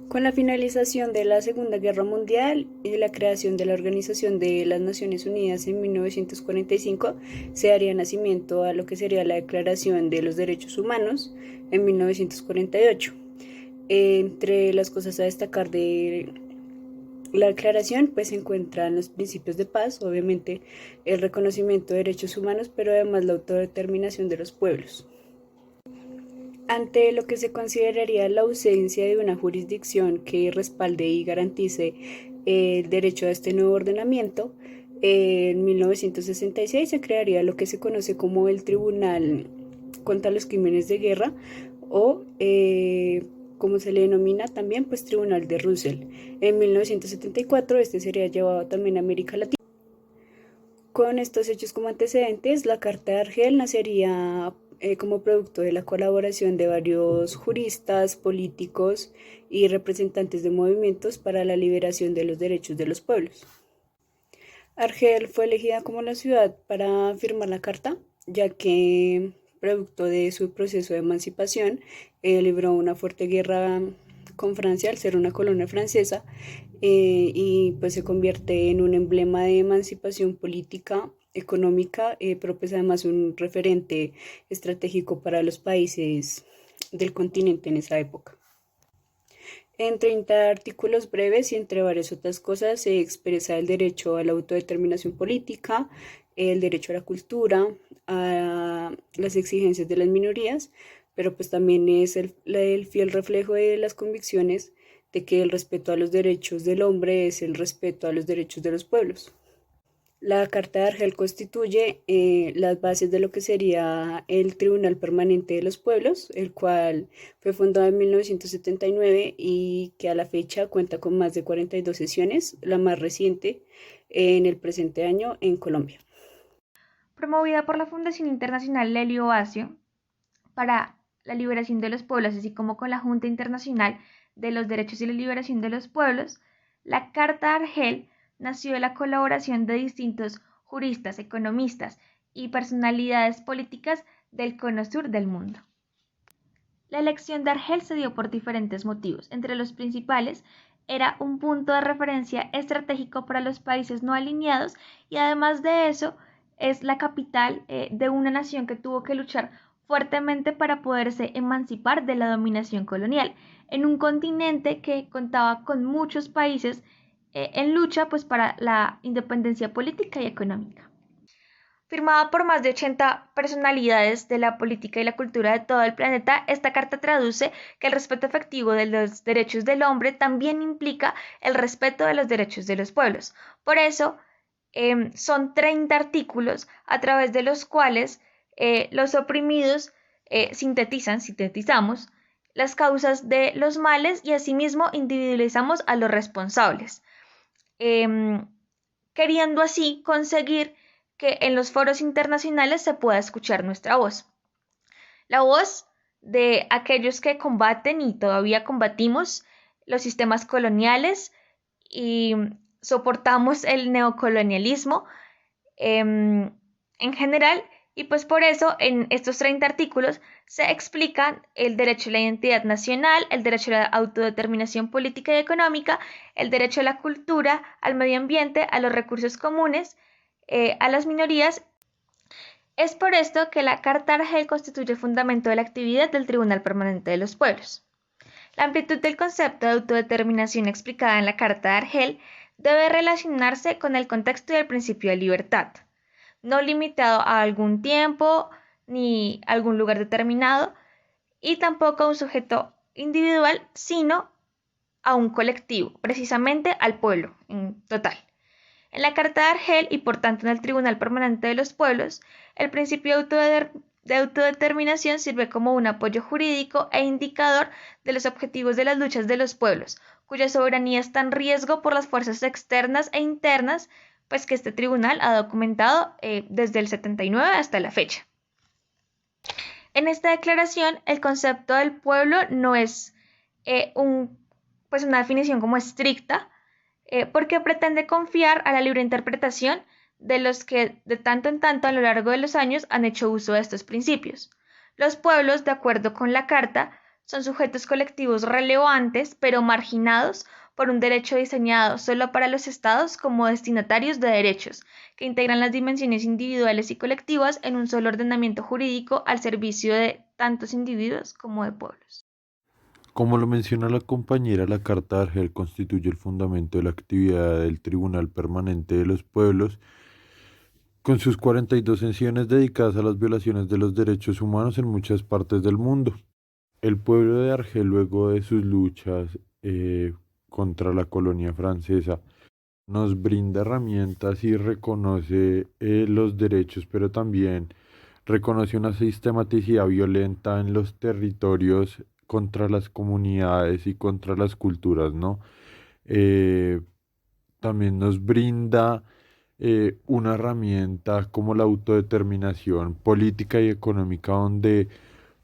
Con la finalización de la Segunda Guerra Mundial y la creación de la Organización de las Naciones Unidas en 1945, se daría nacimiento a lo que sería la Declaración de los Derechos Humanos en 1948. Entre las cosas a destacar de la declaración pues se encuentran los principios de paz, obviamente el reconocimiento de derechos humanos, pero además la autodeterminación de los pueblos. Ante lo que se consideraría la ausencia de una jurisdicción que respalde y garantice el derecho a este nuevo ordenamiento, en 1966 se crearía lo que se conoce como el Tribunal contra los Crímenes de Guerra o como se le denomina también pues Tribunal de Russell. En 1974 este sería llevado también a América Latina. Con estos hechos como antecedentes, la Carta de Argel nacería como producto de la colaboración de varios juristas, políticos y representantes de movimientos para la liberación de los derechos de los pueblos. Argel fue elegida como la ciudad para firmar la carta, ya que, producto de su proceso de emancipación, libró una fuerte guerra con Francia al ser una colonia francesa y pues se convierte en un emblema de emancipación política, económica, pero pues además un referente estratégico para los países del continente en esa época. En 30 artículos breves y entre varias otras cosas se expresa el derecho a la autodeterminación política, el derecho a la cultura, a las exigencias de las minorías, pero pues también es el fiel reflejo de las convicciones de que el respeto a los derechos del hombre es el respeto a los derechos de los pueblos. La Carta de Argel constituye las bases de lo que sería el Tribunal Permanente de los Pueblos, el cual fue fundado en 1979 y que a la fecha cuenta con más de 42 sesiones, la más reciente en el presente año en Colombia. Promovida por la Fundación Internacional Lelio Basio para la Liberación de los Pueblos, así como con la Junta Internacional de los Derechos y la Liberación de los Pueblos, la Carta de Argel nació de la colaboración de distintos juristas, economistas y personalidades políticas del cono sur del mundo. La elección de Argel se dio por diferentes motivos. Entre los principales era un punto de referencia estratégico para los países no alineados y además de eso es la capital de una nación que tuvo que luchar fuertemente para poderse emancipar de la dominación colonial en un continente que contaba con muchos países en lucha pues para la independencia política y económica. Firmada por más de 80 personalidades de la política y la cultura de todo el planeta, esta carta traduce que el respeto efectivo de los derechos del hombre también implica el respeto de los derechos de los pueblos. Por eso, son 30 artículos a través de los cuales los oprimidos sintetizamos las causas de los males y asimismo individualizamos a los responsables, queriendo así conseguir que en los foros internacionales se pueda escuchar nuestra voz. La voz de aquellos que combaten y todavía combatimos los sistemas coloniales y soportamos el neocolonialismo en general, y pues por eso en estos 30 artículos se explican el derecho a la identidad nacional, el derecho a la autodeterminación política y económica, el derecho a la cultura, al medio ambiente, a los recursos comunes, a las minorías. Es por esto que la Carta Argel constituye el fundamento de la actividad del Tribunal Permanente de los Pueblos. La amplitud del concepto de autodeterminación explicada en la Carta de Argel debe relacionarse con el contexto y el principio de libertad, no limitado a algún tiempo ni a algún lugar determinado, y tampoco a un sujeto individual, sino a un colectivo, precisamente al pueblo en total. En la Carta de Argel y por tanto en el Tribunal Permanente de los Pueblos, el principio de autodeterminación sirve como un apoyo jurídico e indicador de los objetivos de las luchas de los pueblos, cuya soberanía está en riesgo por las fuerzas externas e internas, pues que este tribunal ha documentado desde el 79 hasta la fecha. En esta declaración, el concepto del pueblo no es una definición como estricta, porque pretende confiar a la libre interpretación de los que de tanto en tanto a lo largo de los años han hecho uso de estos principios. Los pueblos, de acuerdo con la Carta, son sujetos colectivos relevantes, pero marginados por un derecho diseñado solo para los estados como destinatarios de derechos, que integran las dimensiones individuales y colectivas en un solo ordenamiento jurídico al servicio de tantos individuos como de pueblos. Como lo menciona la compañera, la Carta de Argel constituye el fundamento de la actividad del Tribunal Permanente de los Pueblos, con sus 42 sesiones dedicadas a las violaciones de los derechos humanos en muchas partes del mundo. El pueblo de Argel, luego de sus luchas contra la colonia francesa, nos brinda herramientas y reconoce los derechos, pero también reconoce una sistematicidad violenta en los territorios contra las comunidades y contra las culturas, ¿no? Eh, También nos brinda una herramienta como la autodeterminación política y económica donde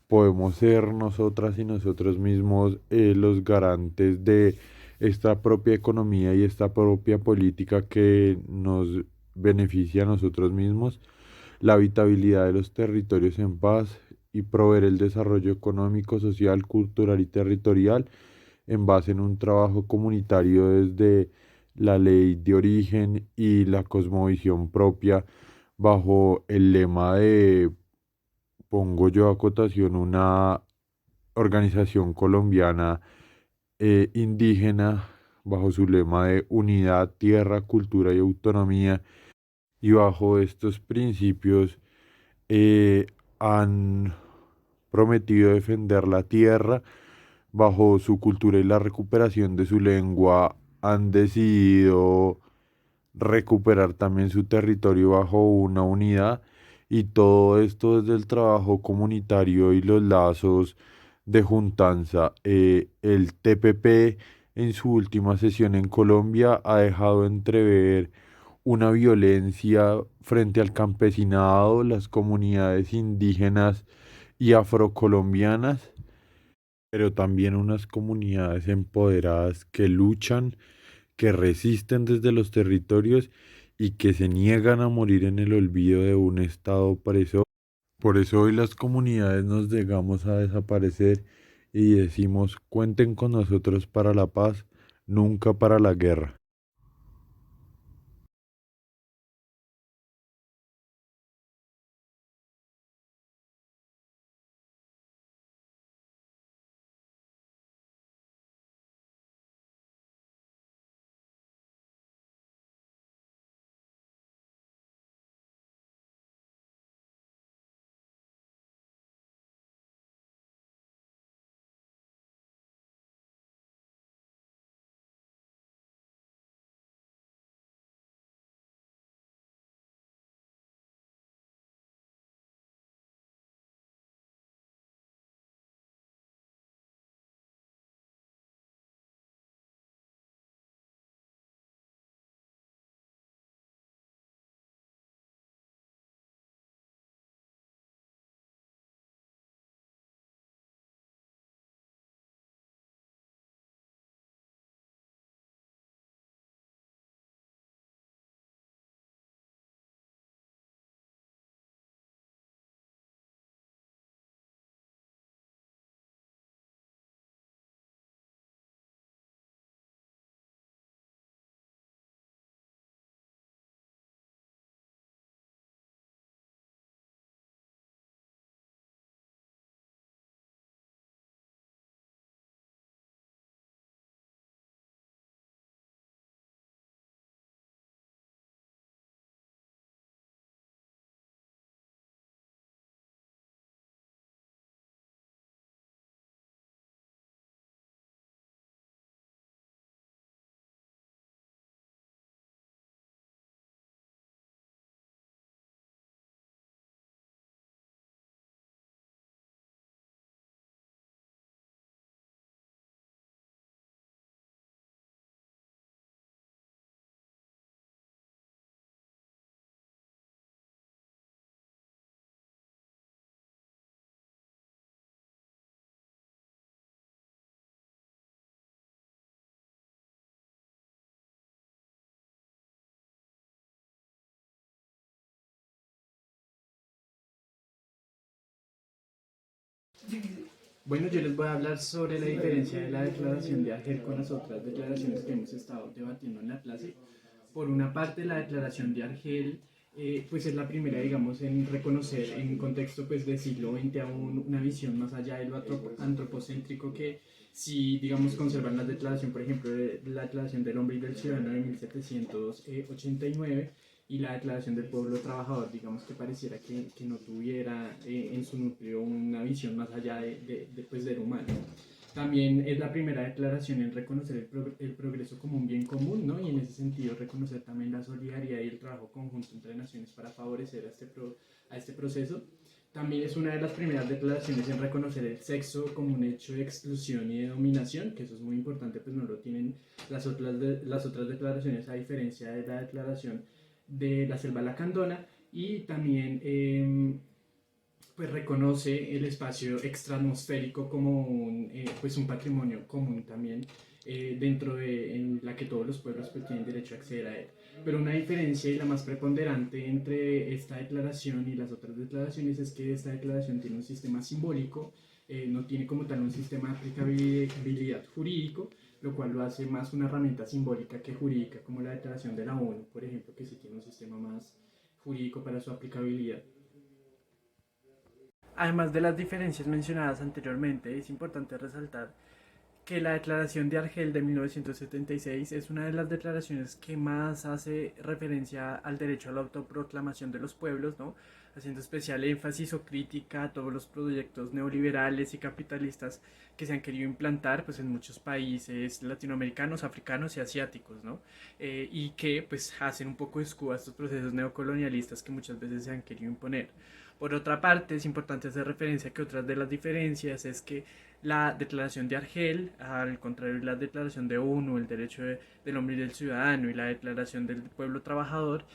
podemos ser nosotras y nosotros mismos los garantes de esta propia economía y esta propia política que nos beneficia a nosotros mismos, la habitabilidad de los territorios en paz y proveer el desarrollo económico, social, cultural y territorial en base en un trabajo comunitario desde la ley de origen y la cosmovisión propia bajo el lema de, pongo yo a cotación, una organización colombiana indígena bajo su lema de unidad, tierra, cultura y autonomía. Y bajo estos principios eh, han prometido defender la tierra. Bajo su cultura y la recuperación de su lengua han decidido recuperar también su territorio bajo una unidad, y todo esto desde el trabajo comunitario y los lazos de juntanza. El TPP en su última sesión en Colombia ha dejado entrever una violencia frente al campesinado, las comunidades indígenas y afrocolombianas, pero también unas comunidades empoderadas que luchan, que resisten desde los territorios y que se niegan a morir en el olvido de un Estado opresor. Por eso hoy las comunidades nos negamos a desaparecer y decimos: cuenten con nosotros para la paz, nunca para la guerra. Bueno, yo les voy a hablar sobre la diferencia de la declaración de Argel con las otras declaraciones que hemos estado debatiendo en la clase. Por una parte, la declaración de Argel pues es la primera, digamos, en reconocer en un contexto pues, del siglo XX aún una visión más allá de lo antropocéntrico que si, digamos, conservan la declaración, por ejemplo, de la Declaración del Hombre y del Ciudadano de 1789 y la Declaración del Pueblo Trabajador, digamos que pareciera que no tuviera en su núcleo una visión más allá pues, del humano. También es la primera declaración en reconocer el progreso como un bien común, ¿no? Y en ese sentido reconocer también la solidaridad y el trabajo conjunto entre naciones para favorecer a este proceso. También es una de las primeras declaraciones en reconocer el sexo como un hecho de exclusión y de dominación, que eso es muy importante, pues no lo tienen las otras declaraciones, a diferencia de la declaración de la Selva Lacandona, y también pues reconoce el espacio extraatmosférico como pues un patrimonio común también dentro de en la que todos los pueblos pues, tienen derecho a acceder a él. Pero una diferencia y la más preponderante entre esta declaración y las otras declaraciones es que esta declaración tiene un sistema simbólico, no tiene como tal un sistema de aplicabilidad jurídico, lo cual lo hace más una herramienta simbólica que jurídica, como la declaración de la ONU, por ejemplo, que sí tiene un sistema más jurídico para su aplicabilidad. Además de las diferencias mencionadas anteriormente, es importante resaltar que la Declaración de Argel de 1976 es una de las declaraciones que más hace referencia al derecho a la autoproclamación de los pueblos, ¿no? Haciendo especial énfasis o crítica a todos los proyectos neoliberales y capitalistas que se han querido implantar pues, en muchos países latinoamericanos, africanos y asiáticos, ¿no? Y que pues, hacen un poco de escudo a estos procesos neocolonialistas que muchas veces se han querido imponer. Por otra parte, es importante hacer referencia que otras de las diferencias es que la declaración de Argel, al contrario de la declaración de ONU, el derecho del hombre y del ciudadano y la declaración del pueblo trabajador,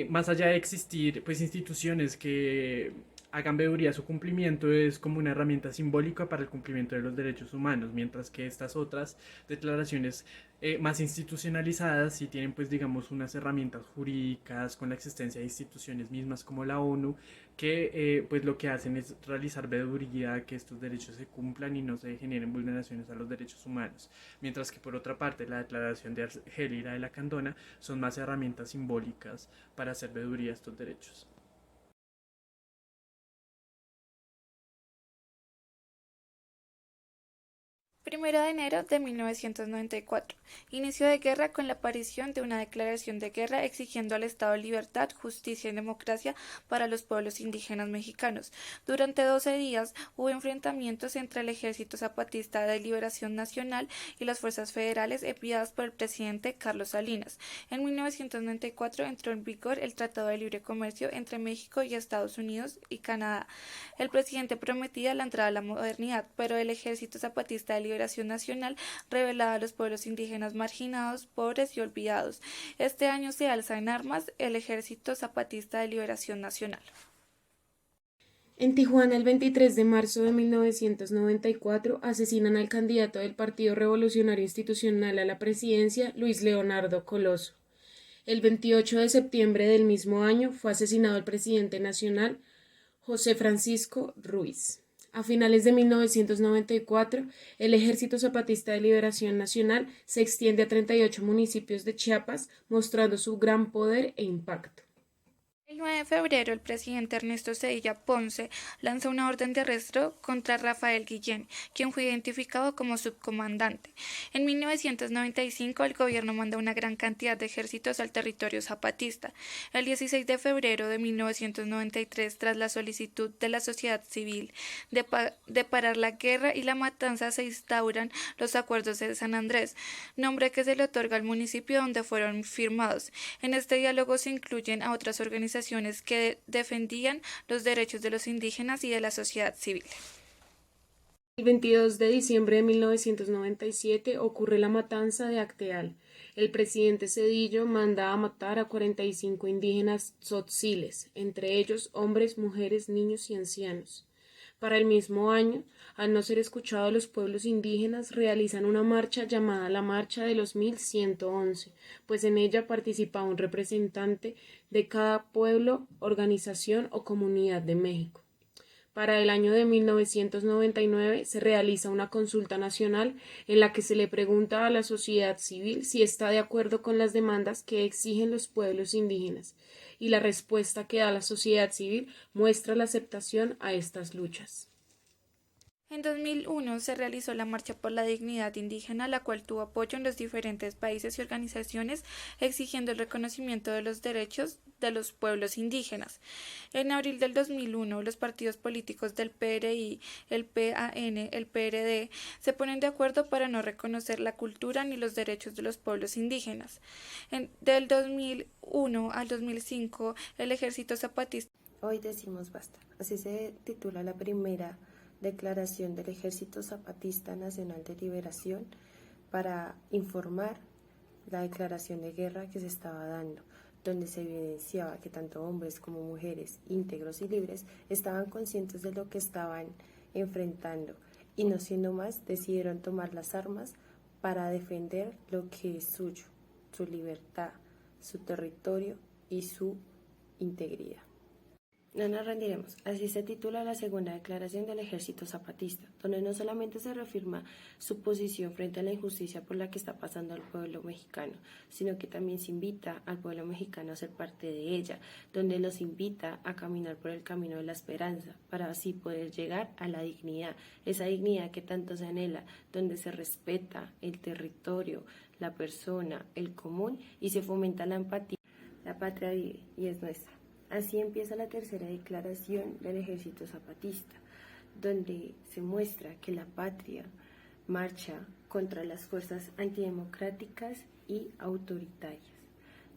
más allá de existir pues, instituciones que hagan veeduría a su cumplimiento, es como una herramienta simbólica para el cumplimiento de los derechos humanos, mientras que estas otras declaraciones más institucionalizadas sí tienen pues digamos unas herramientas jurídicas con la existencia de instituciones mismas como la ONU que pues lo que hacen es realizar veeduría que estos derechos se cumplan y no se generen vulneraciones a los derechos humanos, mientras que por otra parte la declaración de Argel y la de la Candona son más herramientas simbólicas para hacer veeduría a estos derechos. Primero de enero de 1994. Inicio de guerra con la aparición de una declaración de guerra exigiendo al Estado libertad, justicia y democracia para los pueblos indígenas mexicanos. Durante 12 días hubo enfrentamientos entre el Ejército Zapatista de Liberación Nacional y las fuerzas federales enviadas por el presidente Carlos Salinas. En 1994 entró en vigor el Tratado de Libre Comercio entre México y Estados Unidos y Canadá. El presidente prometía la entrada a la modernidad, pero el Ejército Zapatista de Liberación Nacional revelaba a los pueblos indígenas marginados, pobres y olvidados. Este año se alza en armas el Ejército Zapatista de Liberación Nacional. En Tijuana, el 23 de marzo de 1994, asesinan al candidato del Partido Revolucionario Institucional a la presidencia, Luis Leonardo Coloso. El 28 de septiembre del mismo año fue asesinado el presidente nacional, José Francisco Ruiz. A finales de 1994, el Ejército Zapatista de Liberación Nacional se extiende a 38 municipios de Chiapas, mostrando su gran poder e impacto. El 9 de febrero, el presidente Ernesto Zedilla Ponce lanzó una orden de arresto contra Rafael Guillén, quien fue identificado como subcomandante. En 1995, el gobierno mandó una gran cantidad de ejércitos al territorio zapatista. El 16 de febrero de 1993, tras la solicitud de la sociedad civil de parar la guerra y la matanza, se instauran los Acuerdos de San Andrés, nombre que se le otorga al municipio donde fueron firmados. En este diálogo se incluyen a otras organizaciones que defendían los derechos de los indígenas y de la sociedad civil. El 22 de diciembre de 1997 ocurre la matanza de Acteal. El presidente Zedillo manda a matar a 45 indígenas tzotziles, entre ellos hombres, mujeres, niños y ancianos. Para el mismo año, al no ser escuchados los pueblos indígenas, realizan una marcha llamada la Marcha de los 1111, pues en ella participa un representante de cada pueblo, organización o comunidad de México. Para el año de 1999 se realiza una consulta nacional en la que se le pregunta a la sociedad civil si está de acuerdo con las demandas que exigen los pueblos indígenas, y la respuesta que da la sociedad civil muestra la aceptación a estas luchas. En 2001 se realizó la Marcha por la Dignidad Indígena, la cual tuvo apoyo en los diferentes países y organizaciones exigiendo el reconocimiento de los derechos de los pueblos indígenas. En abril del 2001, los partidos políticos del PRI, el PAN, el PRD, se ponen de acuerdo para no reconocer la cultura ni los derechos de los pueblos indígenas. Del 2001 al 2005, el Ejército Zapatista. Hoy decimos basta. Así se titula la primera declaración del Ejército Zapatista Nacional de Liberación para informar la declaración de guerra que se estaba dando, donde se evidenciaba que tanto hombres como mujeres, íntegros y libres, estaban conscientes de lo que estaban enfrentando y, no siendo más, decidieron tomar las armas para defender lo que es suyo, su libertad, su territorio y su integridad. No nos rendiremos. Así se titula la segunda declaración del Ejército Zapatista, donde no solamente se reafirma su posición frente a la injusticia por la que está pasando el pueblo mexicano, sino que también se invita al pueblo mexicano a ser parte de ella, donde los invita a caminar por el camino de la esperanza, para así poder llegar a la dignidad, esa dignidad que tanto se anhela, donde se respeta el territorio, la persona, el común y se fomenta la empatía. La patria vive y es nuestra. Así empieza la tercera declaración del Ejército Zapatista, donde se muestra que la patria marcha contra las fuerzas antidemocráticas y autoritarias,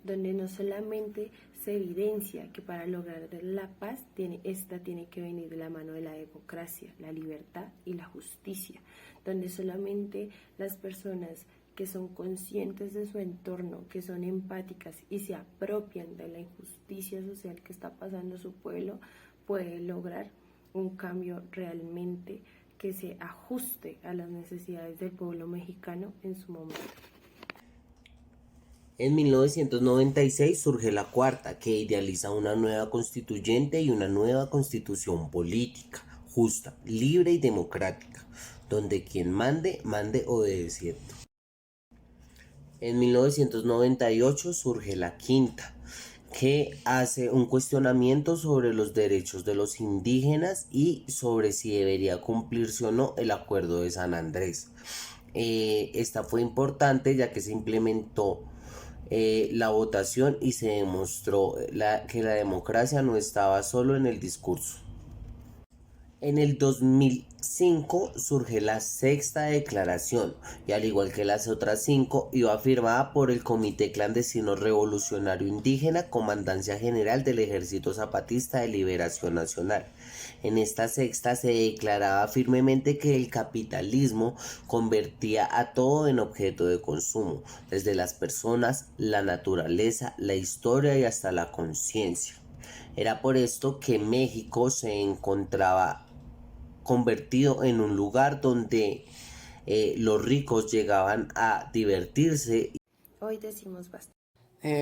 donde no solamente se evidencia que para lograr la paz esta tiene que venir de la mano de la democracia, la libertad y la justicia, donde solamente las personas que son conscientes de su entorno, que son empáticas y se apropian de la injusticia social que está pasando su pueblo, puede lograr un cambio realmente que se ajuste a las necesidades del pueblo mexicano en su momento. En 1996 surge la cuarta, que idealiza una nueva constituyente y una nueva constitución política, justa, libre y democrática, donde quien mande obedeciendo. En 1998 surge la quinta, que hace un cuestionamiento sobre los derechos de los indígenas y sobre si debería cumplirse o no el Acuerdo de San Andrés. Esta fue importante ya que se implementó la votación y se demostró que la democracia no estaba solo en el discurso. En el 2005 surge la sexta declaración y, al igual que las otras 5, iba firmada por el Comité Clandestino Revolucionario Indígena, Comandancia General del Ejército Zapatista de Liberación Nacional. En esta sexta se declaraba firmemente que el capitalismo convertía a todo en objeto de consumo, desde las personas, la naturaleza, la historia y hasta la conciencia. Era por esto que México se encontraba convertido en un lugar donde los ricos llegaban a divertirse. Hoy decimos basta.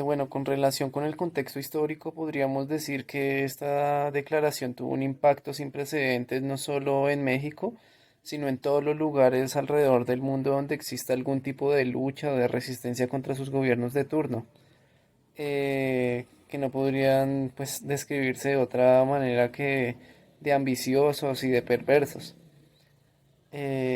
Bueno, con relación con el contexto histórico, podríamos decir que esta declaración tuvo un impacto sin precedentes no solo en México, sino en todos los lugares alrededor del mundo donde exista algún tipo de lucha o de resistencia contra sus gobiernos de turno, que no podrían pues describirse de otra manera que de ambiciosos y de perversos.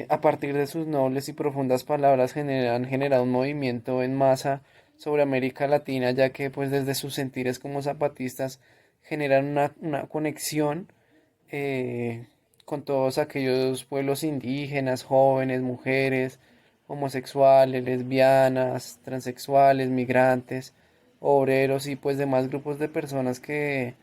A partir de sus nobles y profundas palabras han generado un movimiento en masa sobre América Latina, ya que pues desde sus sentires como zapatistas generan una conexión con todos aquellos pueblos indígenas, jóvenes, mujeres, homosexuales, lesbianas, transexuales, migrantes, obreros y pues demás grupos de personas que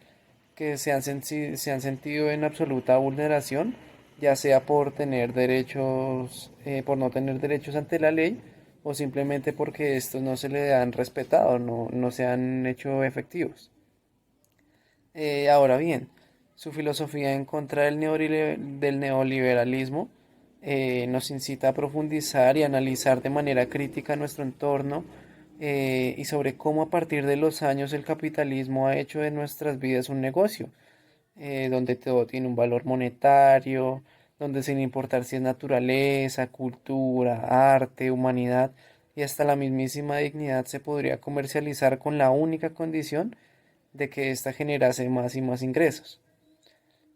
se han sentido en absoluta vulneración, ya sea por tener derechos, por no tener derechos ante la ley, o simplemente porque estos no se le han respetado, no se han hecho efectivos. Ahora bien, su filosofía en contra del neoliberalismo nos incita a profundizar y analizar de manera crítica nuestro entorno, y sobre cómo a partir de los años el capitalismo ha hecho de nuestras vidas un negocio, donde todo tiene un valor monetario, donde sin importar si es naturaleza, cultura, arte, humanidad y hasta la mismísima dignidad se podría comercializar con la única condición de que ésta generase más y más ingresos.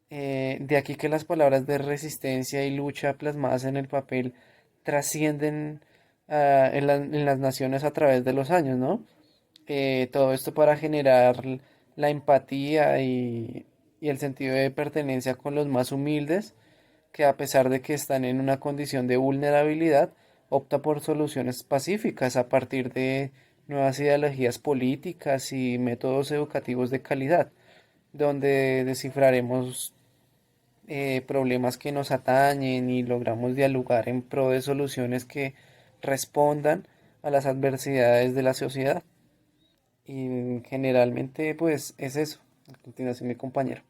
De aquí que las palabras de resistencia y lucha plasmadas en el papel trascienden en las naciones a través de los años, ¿no? Todo esto para generar la empatía y el sentido de pertenencia con los más humildes, que a pesar de que están en una condición de vulnerabilidad, opta por soluciones pacíficas a partir de nuevas ideologías políticas y métodos educativos de calidad, donde descifraremos problemas que nos atañen y logramos dialogar en pro de soluciones que respondan a las adversidades de la sociedad. Y generalmente pues es eso. A continuación mi compañero.